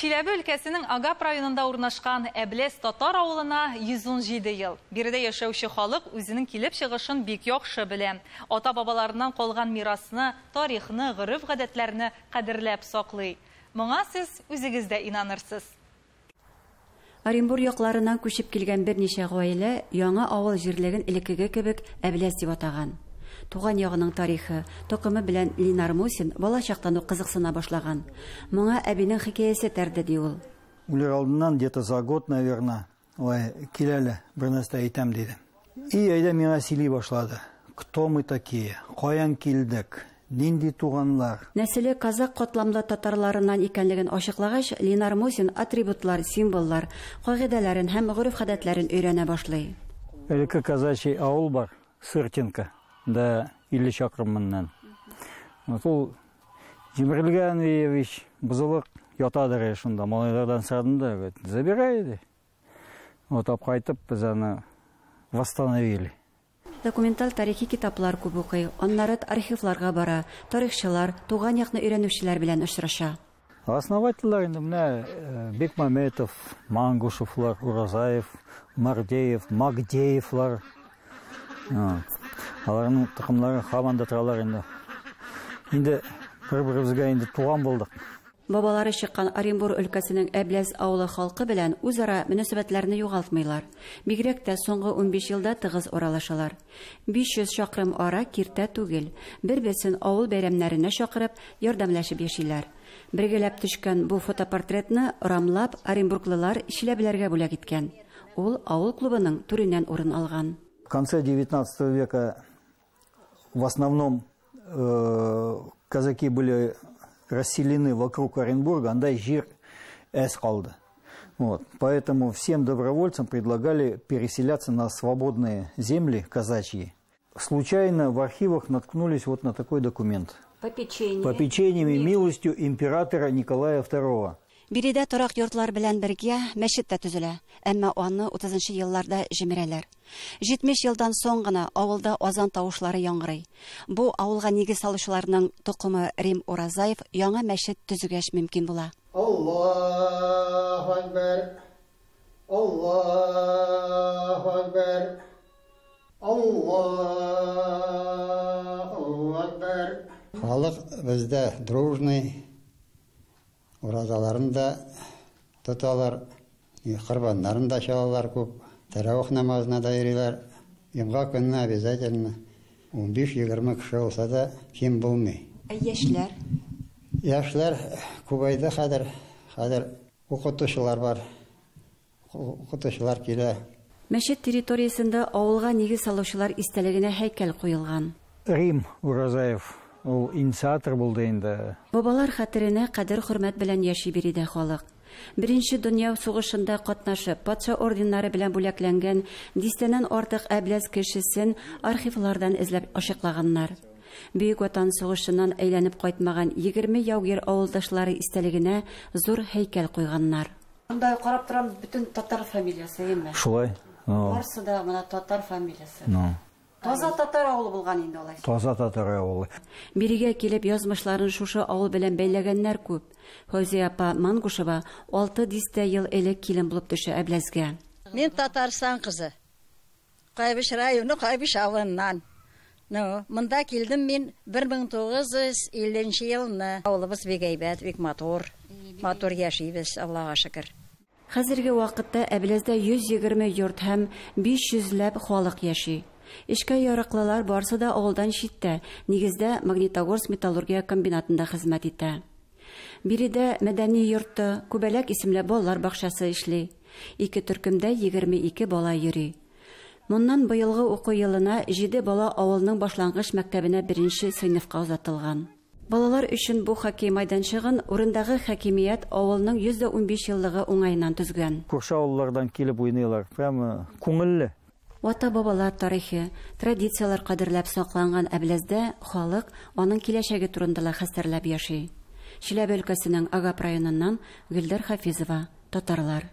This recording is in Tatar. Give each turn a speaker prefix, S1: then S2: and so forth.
S1: Чиләбе өлкәсенең Агап районында урнашкан Әбләс татар авылына 117 ел. Биредә яшәүче халык үзенең килеп чыгышын бик яхшы белә. Ата-бабаларыннан калган мирасны, тарихны, гореф-гадәтләрне кадерләп саклый. Моңа сез үзегез дә инанырсыз.
S2: Оренбур якларыннан күчеп килгән берничә гаилә яңа авыл җирлеген элеккеге кебек Әбләс дип атаган. Туган ягының тарихы, токымы белән Линар Мусин бала чактан ук кызыксына башлаган. Моңа әбинең хикәясе тәрде ди ул.
S3: Үлер алдыннан где-то за год, наверное, киләле бер нәрсә әйтәм диде. И әйдә миңа сөйли башлады. Кто мы такие? Каян килдек? Нинди туганлар?
S2: Нәселе казак катламлы татарларыннан икәнлеген ачыклагач, Линар Мусин атрибутлар, символлар, кагыйдәләрен һәм гореф-гадәтләрен өйрәнә башлый.
S3: Элекке казачий авыл бар, Сыртинка. Да, 50 чакрымнан. Ул Җимрилгән Ильич бузылык ятадыр шунда, малайлардан садында, забирайды. Вот кайтып без аны восстановили.
S2: Документаль тарихи китаплар күп укый, аннары архивларга бара, тарихчылар, туган якны өйрәнүчеләр белән очраша.
S3: Основательлар инде менә Бекмаметов, Мангушевлар, Уразаев, Мардеев, Магдеевлар. Аларның тукымлары һаман да торалар инде. Инде бер-беребезгә инде туган булдык.
S2: Бабалары чыккан Оренбур өлкәсенең Әбләс авылы халкы белән үзара мөнәсәбәтләрне югалтмыйлар. Бигрәк тә соңгы 15 елда тыгыз оралашалар. 500 чакрым ара киртә түгел. Бер-берсен авыл бәйрәмнәренә чакырып, ярдәмләшеп яшиләр. Бергәләп төшкән бу фотопортретны рамлап Оренбурглылар Чиләбеләргә бүләк иткән. Ул авыл клубының түреннән урын алган.
S3: В конце 19 века в основном казаки были расселены вокруг Оренбурга, андай жир әс калды. Вот. Поэтому всем добровольцам предлагали переселяться на свободные земли казачьи. Случайно в архивах наткнулись вот на такой документ. Попечением и милостью императора Николая II.
S2: Биредә торак йортлар белән бергә мәчет тә төзелә, әмма аны 30-нчы елларда җимерәләр. 70 елдан соң гына авылда азан тавышлары яңгырый. Бу авылга нигез салучыларның тукымы Рим Уразаев яңа мәчет төзүгәч мөмкин була.
S4: Аллаһу акбар. Аллаһу акбар. Аллаһу акбар. Халык бездә дружный. Уразаларын да тоталар, корбаннарын да чалалар күп. Таравих намазына да йөриләр. Йомга көнне обязательно 15-20 кеше булса да ким булмый.
S2: Яшьләр?
S4: Яшьләр күбәйде хәзер укытучылар бар. Укытучылар килә.
S2: Мәчет территориясендә авылга нигез салучылар истәлегенә һәйкәл куелган.
S3: Рим Уразаев. Ул инициатор булды инде.
S2: Бабалар хәтеренә кадер-хөрмәт белән яши биредә халык. Беренче дөнья сугышында катнашып, патша орденнары белән бүләкләнгән 10-тән артык Әбләс кешесен архивлардан эзләп ачыклаганнар. Бөек Ватан сугышыннан әйләнеп кайтмаган 20 яугир авылдашлары истәлегенә зур һәйкәл куйганнар. Анда карап торам, бөтен татар фамилиясе әйме.
S3: Шулай.
S2: Барсы да моны татар фамилиясе. Таза татар авылы булган инде алай.
S3: Таза татар авылы.
S2: Бирегә килеп язмышларын шушы авыл белән бәйләгәннәр күп. Фәүзия апа Мангушева 6 дистә ел элек килен булып төшә Әбләсгә.
S5: Мин Татарстан кызы. Кайбыш районы, Кайбыш авылыннан. Монда килдем мин 1950 елны. Авылыбыз бик әйбәт, бик матур. Матур яшибез, Аллага шөкер.
S2: Хәзерге вакытта Әбләздә 120 йорт һәм 500ләп халык яши. Эшкә ярыклылар барсы да авылдан читтә, нигездә Магнитогорск металлургия комбинатында хезмәт итә. Биредә мәдәни йорты, Күбәләк исемле балалар бакчасы эшли. 2 төркемдә 22 бала йөри. Моннан быелгы уку елына 7 бала авылның башлангыч мәктәбенә 1-нче сыйныфка узатылган. Балалар өчен бу хоккей майданчыгын урындагы хакимият авылның 115 еллыгы уңайыннан төзгән.
S3: Күрше авыллардан килеп уйныйлар, прямо күңелле.
S2: Ата-бабалар тарихи, традициялар кадерләп сакланган Әбләздә халык аның киләчәге турында хәстәрләп яши. Чиләбе өлкәсенең Агап районыннан Гөлдәр Хафизова, татарлар.